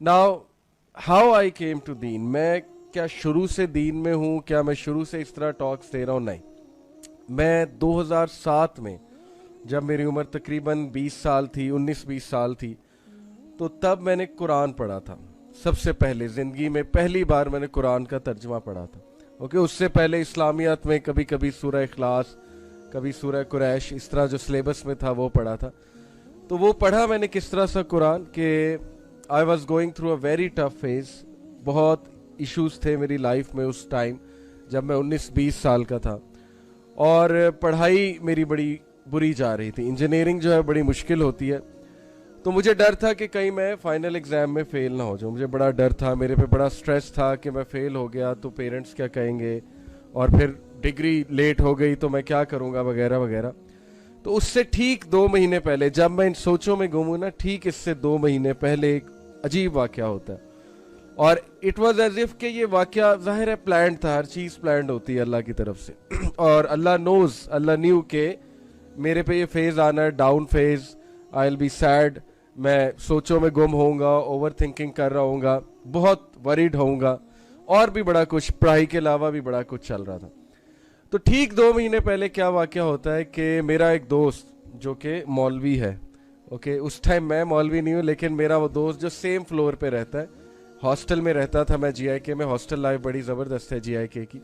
Now how I came to दीन, मैं क्या शुरू से दीन में हूँ, क्या मैं शुरू से इस तरह टॉक्स दे रहा हूँ? नहीं, मैं 2007 में जब मेरी उम्र तकरीबन 20 साल थी, 19-20 साल थी, तो तब मैंने कुरान पढ़ा था। सबसे पहले ज़िंदगी में पहली बार मैंने कुरान का तर्जुमा पढ़ा था। ओके, उससे पहले इस्लामियात में कभी कभी सूरह इखलास, कभी सूरह कुरैश, इस तरह जो सिलेबस में था वो पढ़ा था। तो वो पढ़ा मैंने किस तरह सा कुरान कि I was going through a very tough phase. बहुत इश्यूज थे मेरी लाइफ में उस टाइम जब मैं 19-20 साल का था, और पढ़ाई मेरी बड़ी बुरी जा रही थी। इंजीनियरिंग जो है बड़ी मुश्किल होती है, तो मुझे डर था कि कहीं मैं फाइनल एग्ज़ाम में फ़ेल ना हो जाऊँ। मुझे बड़ा डर था, मेरे पे बड़ा स्ट्रेस था कि मैं फ़ेल हो गया तो पेरेंट्स क्या कहेंगे, और फिर डिग्री लेट हो गई तो मैं क्या करूँगा, वगैरह वगैरह। तो उससे ठीक 2 महीने पहले जब मैं इन सोचों में गुम हूँ ना, ठीक इससे 2 महीने पहले एक अजीब वाक़या होता है। और इट वाज एज इफ कि ये वाक़या ज़ाहिर है प्लान्ड था, हर चीज़ प्लान्ड होती है अल्लाह की तरफ से। और अल्लाह नोज़, अल्लाह न्यू के मेरे पे ये फेज़ आना है, down phase, I will be sad, मैं सोचों में गुम होऊंगा, ओवर थिंकिंग कर रहा हूँगा, बहुत वरीड होऊंगा, और भी बड़ा कुछ, पढ़ाई के अलावा भी बड़ा कुछ चल रहा था। तो ठीक 2 महीने पहले क्या वाक़या होता है कि मेरा एक दोस्त जो कि मौलवी है, ओके, उस टाइम मैं मौलवी नहीं हूँ, लेकिन मेरा वो दोस्त जो सेम फ्लोर पे रहता है, हॉस्टल में रहता था, मैं जीआईके में, हॉस्टल लाइफ बड़ी ज़बरदस्त है जीआईके की,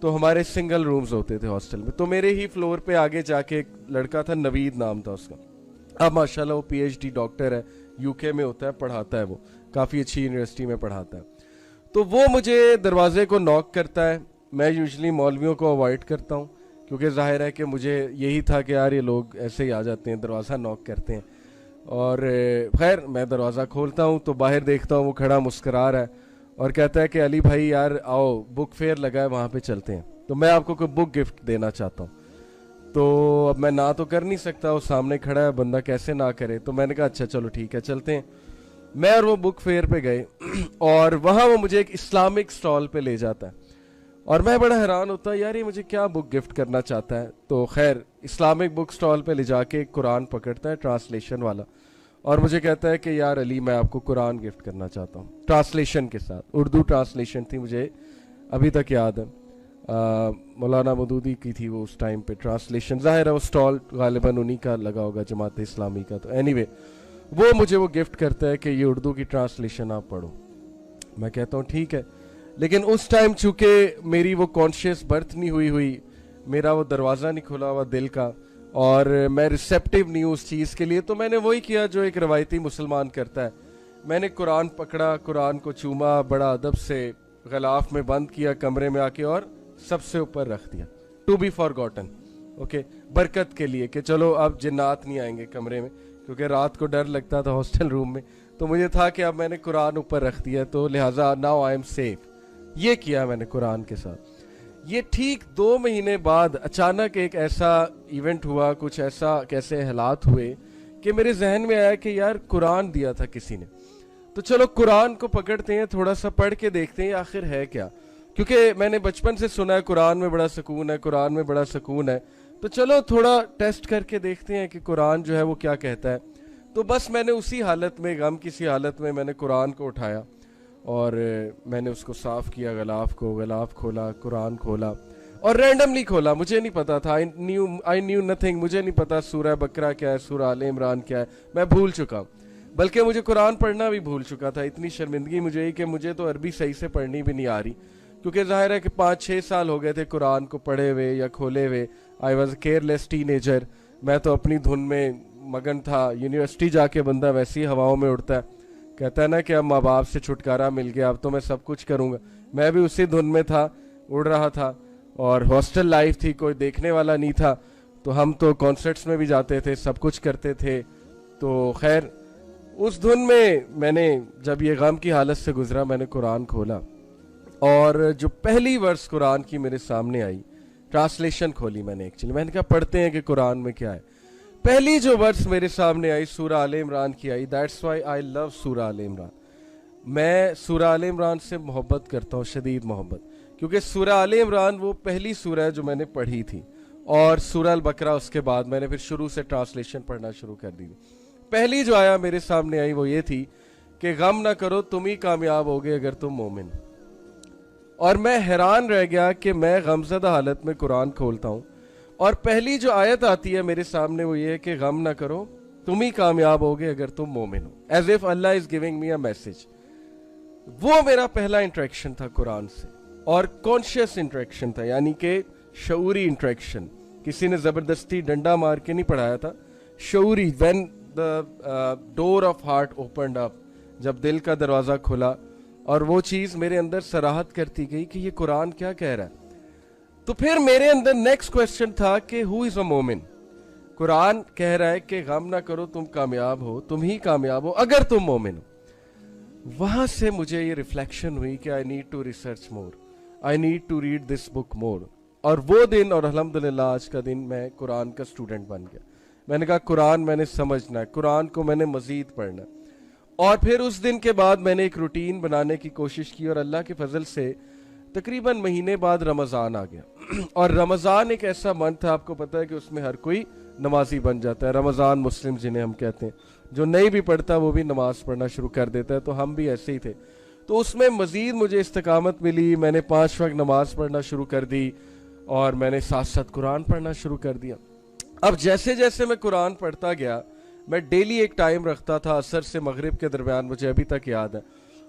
तो हमारे सिंगल रूम्स होते थे हॉस्टल में। तो मेरे ही फ्लोर पे आगे जाके एक लड़का था, नवीद नाम था उसका। अब माशाल्लाह वो पीएचडी डॉक्टर है, यूके में होता है, पढ़ाता है, वो काफ़ी अच्छी यूनिवर्सिटी में पढ़ाता है। तो वो मुझे दरवाजे को नॉक करता है। मैं यूजुअली मौलवियों को अवॉइड करता हूँ, क्योंकि जाहिर है कि मुझे यही था कि यार ये लोग ऐसे ही आ जाते हैं, दरवाज़ा नॉक करते हैं। और खैर मैं दरवाज़ा खोलता हूँ तो बाहर देखता हूँ वो खड़ा मुस्करा रहा है और कहता है कि अली भाई यार आओ, बुक फेयर लगा है, वहाँ पे चलते हैं, तो मैं आपको कोई बुक गिफ्ट देना चाहता हूँ। तो अब मैं ना तो कर नहीं सकता, वो सामने खड़ा है बंदा, कैसे ना करे। तो मैंने कहा अच्छा चलो ठीक है चलते हैं। मैं और वो बुक फेयर पे गए और वहाँ वो मुझे एक इस्लामिक स्टॉल पे ले जाता है, और मैं बड़ा हैरान होता है यार ये मुझे क्या बुक गिफ्ट करना चाहता है। तो खैर इस्लामिक बुक स्टॉल पे ले जाके एक कुरान पकड़ता है, ट्रांसलेशन वाला, और मुझे कहता है कि यार अली मैं आपको कुरान गिफ्ट करना चाहता हूँ, ट्रांसलेशन के साथ। उर्दू ट्रांसलेशन थी, मुझे अभी तक याद है, मौलाना मदूदी की थी वो उस टाइम पे ट्रांसलेशन। ज़ाहिर है वो स्टॉल गालिबन उन्हीं का लगा होगा, जमात इस्लामी का। तो एनीवे वो मुझे वो गिफ्ट करता है कि ये उर्दू की ट्रांसलेशन आप पढ़ो। मैं कहता हूँ ठीक है, लेकिन उस टाइम चूँकि मेरी वो कॉन्शियस बर्थ नहीं हुई, मेरा वो दरवाज़ा नहीं खुला हुआ दिल का, और मैं रिसेप्टिव नहीं हूँ उस चीज़ के लिए, तो मैंने वही किया जो एक रवायती मुसलमान करता है। मैंने कुरान पकड़ा, कुरान को चूमा, बड़ा अदब से गलाफ में बंद किया कमरे में आके, और सबसे ऊपर रख दिया, टू बी फॉरगॉटन, ओके, बरकत के लिए कि चलो अब जिन्नात नहीं आएंगे कमरे में, क्योंकि रात को डर लगता था हॉस्टल रूम में। तो मुझे था कि अब मैंने कुरान ऊपर रख दिया, तो लिहाजा नाउ आई एम सेफ। ये किया मैंने कुरान के साथ। ये ठीक 2 महीने बाद अचानक एक ऐसा इवेंट हुआ, कुछ ऐसा कैसे हालात हुए कि मेरे जहन में आया कि यार कुरान दिया था किसी ने, तो चलो कुरान को पकड़ते हैं, थोड़ा सा पढ़ के देखते हैं आखिर है क्या। क्योंकि मैंने बचपन से सुना है कुरान में बड़ा सुकून है, कुरान में बड़ा सुकून है, तो चलो थोड़ा टेस्ट करके देखते हैं कि कुरान जो है वो क्या कहता है। तो बस मैंने उसी हालत में, गम की सी हालत में, मैंने कुरान को उठाया और मैंने उसको साफ़ किया, गलाफ खोला, कुरान खोला, और रैंडमली खोला, मुझे नहीं पता था, आई न्यू नथिंग, मुझे नहीं पता सूरह बकरा क्या है, सूरह आले इमरान क्या है, मैं भूल चुका, बल्कि मुझे कुरान पढ़ना भी भूल चुका था। इतनी शर्मिंदगी मुझे ही कि मुझे तो अरबी सही से पढ़नी भी नहीं आ रही, क्योंकि जाहिर है कि 5-6 साल हो गए थे कुरान को पढ़े हुए या खोले हुए। आई वॉज केयरलेस टीनेजर, मैं तो अपनी धुन में मगन था। यूनिवर्सिटी जाके बंदा वैसी हवाओं में उड़ता है, कहता है ना कि अब माँ बाप से छुटकारा मिल गया, अब तो मैं सब कुछ करूँगा। मैं भी उसी धुन में था, उड़ रहा था, और हॉस्टल लाइफ थी, कोई देखने वाला नहीं था, तो हम तो कॉन्सर्ट्स में भी जाते थे, सब कुछ करते थे। तो खैर उस धुन में मैंने, जब ये गम की हालत से गुजरा, मैंने कुरान खोला, और जो पहली वर्स कुरान की मेरे सामने आई, ट्रांसलेशन खोली मैंने, एक्चुअली मैंने कहा पढ़ते हैं कि कुरान में क्या है। पहली जो वर्स मेरे सामने आई सूरह आले इमरान की आई। दैट्स व्हाई आई लव सूरह आले इमरान। मैं सूरह आले इमरान से मोहब्बत करता हूँ, शदीद मोहब्बत, क्योंकि सूरह आले इमरान वो पहली सूरह है जो मैंने पढ़ी थी, और सूरह अल बकरा उसके बाद मैंने फिर शुरू से ट्रांसलेशन पढ़ना शुरू कर दी थी। पहली जो आया मेरे सामने आई वो ये थी کہ غم نہ کرو تم ہی کامیاب ہوگے اگر تم مومن ہو. اور میں حیران رہ گیا کہ میں غمزدہ حالت میں قرآن کھولتا ہوں اور پہلی جو آیت آتی ہے میرے سامنے وہ یہ ہے کہ غم نہ کرو تم ہی کامیاب ہوگے اگر تم مومن ہو. ایز اف اللہ is giving me a message. وہ میرا پہلا انٹریکشن تھا قرآن سے, اور کانشیس انٹریکشن تھا, یعنی کہ شعوری انٹریکشن. کسی نے زبردستی ڈنڈا مار کے نہیں پڑھایا تھا, شعوری. When the door of heart opened up, جب دل کا دروازہ کھلا اور وہ چیز میرے اندر صراحت کرتی گئی کہ یہ قرآن کیا کہہ رہا ہے. تو پھر میرے اندر نیکسٹ کویسچن تھا کہ ہو از اے مومن. قرآن کہہ رہا ہے کہ غم نہ کرو تم کامیاب ہو, تم ہی کامیاب ہو اگر تم مومن ہو. وہاں سے مجھے یہ ریفلیکشن ہوئی کہ I need to research more, I need to read this book more. اور وہ دن, اور الحمدللہ آج کا دن میں قرآن کا اسٹوڈنٹ بن گیا. میں نے کہا قرآن میں نے سمجھنا ہے, قرآن کو میں نے مزید پڑھنا ہے. اور پھر اس دن کے بعد میں نے ایک روٹین بنانے کی کوشش کی, اور اللہ کے فضل سے تقریباً مہینے بعد رمضان آ گیا. اور رمضان ایک ایسا منتھ ہے, آپ کو پتہ ہے کہ اس میں ہر کوئی نمازی بن جاتا ہے. رمضان مسلم جنہیں ہم کہتے ہیں, جو نہیں بھی پڑھتا وہ بھی نماز پڑھنا شروع کر دیتا ہے. تو ہم بھی ایسے ہی تھے. تو اس میں مزید مجھے استقامت ملی, میں نے 5 وقت نماز پڑھنا شروع کر دی, اور میں نے ساتھ ساتھ قرآن پڑھنا شروع کر دیا. اب جیسے جیسے میں قرآن پڑھتا گیا, میں ڈیلی ایک ٹائم رکھتا تھا عصر سے مغرب کے درمیان, مجھے ابھی تک یاد ہے.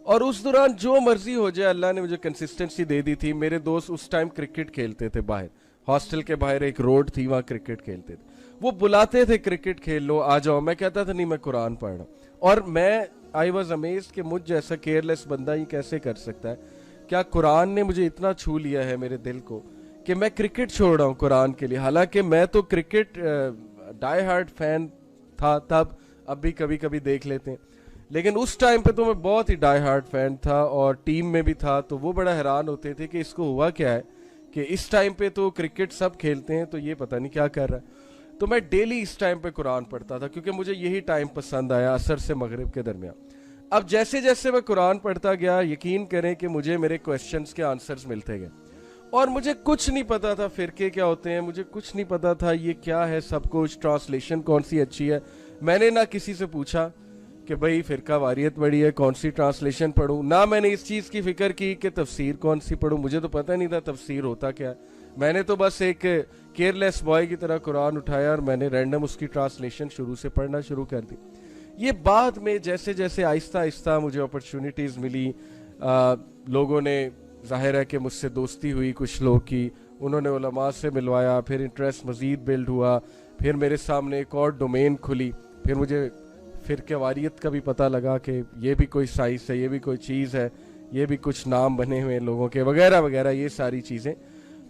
اور اس دوران جو مرضی ہو جائے, اللہ نے مجھے کنسسٹنسی دے دی تھی. میرے دوست اس ٹائم کرکٹ کھیلتے تھے باہر, ہاسٹل کے باہر ایک روڈ تھی, وہاں کرکٹ کھیلتے تھے. وہ بلاتے تھے کرکٹ کھیل لو, آ جاؤ. میں کہتا تھا نہیں, میں قرآن پڑھ رہا ہوں. اور میں آئی واز امیزڈ کہ مجھ جیسا کیئرلیس بندہ یہ کیسے کر سکتا ہے. کیا قرآن نے مجھے اتنا چھو لیا ہے میرے دل کو کہ میں کرکٹ چھوڑ رہا ہوں قرآن کے لیے. حالانکہ میں تو کرکٹ ڈائی ہارڈ فین تھا تب, اب بھی کبھی کبھی دیکھ لیتے ہیں, لیکن اس ٹائم پہ تو میں بہت ہی ڈائی ہارڈ فین تھا, اور ٹیم میں بھی تھا. تو وہ بڑا حیران ہوتے تھے کہ اس کو ہوا کیا ہے کہ اس ٹائم پہ تو کرکٹ سب کھیلتے ہیں, تو یہ پتہ نہیں کیا کر رہا ہے. تو میں ڈیلی اس ٹائم پہ قرآن پڑھتا تھا, کیونکہ مجھے یہی ٹائم پسند آیا, عصر سے مغرب کے درمیان. اب جیسے جیسے میں قرآن پڑھتا گیا, یقین کریں کہ مجھے میرے کویسچنز کے آنسرز ملتے گئے. اور مجھے کچھ نہیں پتا تھا فرقے کیا ہوتے ہیں, مجھے کچھ نہیں پتا تھا یہ کیا ہے سب کچھ, ٹرانسلیشن کون سی اچھی ہے. میں نے نہ کسی سے پوچھا کہ بھئی فرقہ واریت بڑی ہے, کون سی ٹرانسلیشن پڑھوں. نہ میں نے اس چیز کی فکر کی کہ تفسیر کون سی پڑھوں, مجھے تو پتہ نہیں تھا تفسیر ہوتا کیا ہے. میں نے تو بس ایک کیئرلیس بوائے کی طرح قرآن اٹھایا, اور میں نے رینڈم اس کی ٹرانسلیشن شروع سے پڑھنا شروع کر دی. یہ بعد میں جیسے جیسے آہستہ آہستہ مجھے اپرچونیٹیز ملی, لوگوں نے, ظاہر ہے کہ مجھ سے دوستی ہوئی کچھ لوگ کی, انہوں نے علماء سے ملوایا, پھر انٹرسٹ مزید بلڈ ہوا, پھر میرے سامنے ایک اور ڈومین کھلی, پھر مجھے فرقہ واریت کا بھی پتہ لگا کہ یہ بھی کوئی سائنس ہے, یہ بھی کوئی چیز ہے, یہ بھی کچھ نام بنے ہوئے لوگوں کے وغیرہ وغیرہ, یہ ساری چیزیں.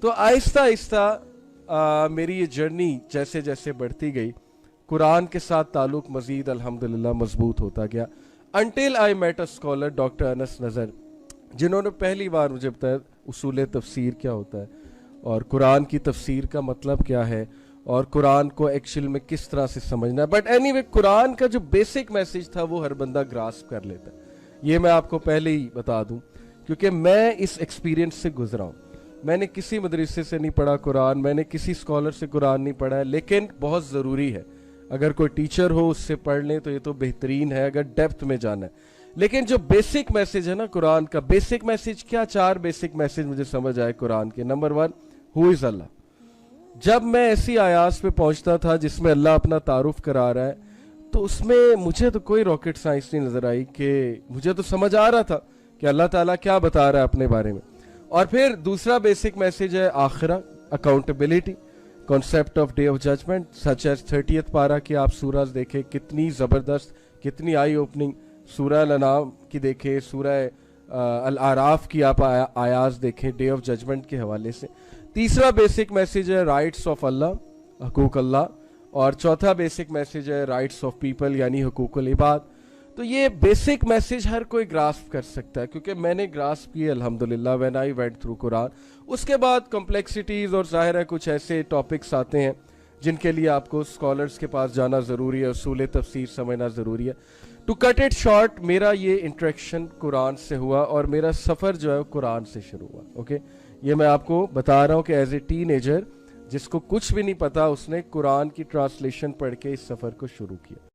تو آہستہ آہستہ میری یہ جرنی جیسے جیسے بڑھتی گئی, قرآن کے ساتھ تعلق مزید الحمدللہ مضبوط ہوتا گیا, until I met a scholar doctor Anas Nazar, جنہوں نے پہلی بار مجھے بتایا اصول تفسیر کیا ہوتا ہے, اور قرآن کی تفسیر کا مطلب کیا ہے, اور قرآن کو ایکچوئل میں کس طرح سے سمجھنا ہے. بٹ اینی وے, قرآن کا جو بیسک میسج تھا وہ ہر بندہ گراسپ کر لیتا ہے. یہ میں آپ کو پہلے ہی بتا دوں, کیونکہ میں اس ایکسپیرینس سے گزرا ہوں. میں نے کسی مدرسے سے نہیں پڑھا قرآن, میں نے کسی اسکالر سے قرآن نہیں پڑھا ہے, لیکن بہت ضروری ہے. اگر کوئی ٹیچر ہو اس سے پڑھ لیں تو یہ تو بہترین ہے, اگر ڈیپتھ میں جانا ہے. لیکن جو بیسک میسج ہے نا قرآن کا, بیسک میسج کیا, 4 بیسک میسج مجھے سمجھ آئے قرآن کے. نمبر 1, ہو از اللہ. جب میں ایسی آیات پہ پہنچتا تھا جس میں اللہ اپنا تعارف کرا رہا ہے, تو اس میں مجھے تو کوئی راکٹ سائنس نہیں نظر آئی, کہ مجھے تو سمجھ آ رہا تھا کہ اللہ تعالیٰ کیا بتا رہا ہے اپنے بارے میں. اور پھر دوسرا بیسک میسج ہے آخرہ, accountability, concept of day of judgement, such as 30th پارہ کی آپ سورج دیکھیں, کتنی زبردست, کتنی آئی اوپننگ. سورہ الانعام کی دیکھیں, سورہ الاعراف کی آپ آیات دیکھیں ڈے آف ججمنٹ کے حوالے سے. تیسرا بیسک میسج ہے رائٹس آف اللہ, حقوق اللہ. اور چوتھا بیسک میسج ہے رائٹس آف پیپل, یعنی حقوق العباد. تو یہ بیسک میسج ہر کوئی گراسپ کر سکتا ہے, کیونکہ میں نے گراسپ کی الحمدللہ وین آئی وینٹ تھرو قرآن. اس کے بعد کمپلیکسٹیز اور ظاہر ہے کچھ ایسے ٹاپکس آتے ہیں جن کے لیے آپ کو اسکالرس کے پاس جانا ضروری ہے, اصول تفسیر سمجھنا ضروری ہے. ٹو کٹ اٹ شارٹ, میرا یہ انٹریکشن قرآن سے ہوا, اور میرا سفر جو ہے قرآن سے شروع ہوا. اوکے, یہ میں آپ کو بتا رہا ہوں کہ ایز اے ٹین ایجر جس کو کچھ بھی نہیں پتا, اس نے قرآن کی ٹرانسلیشن پڑھ کے اس سفر کو شروع کیا.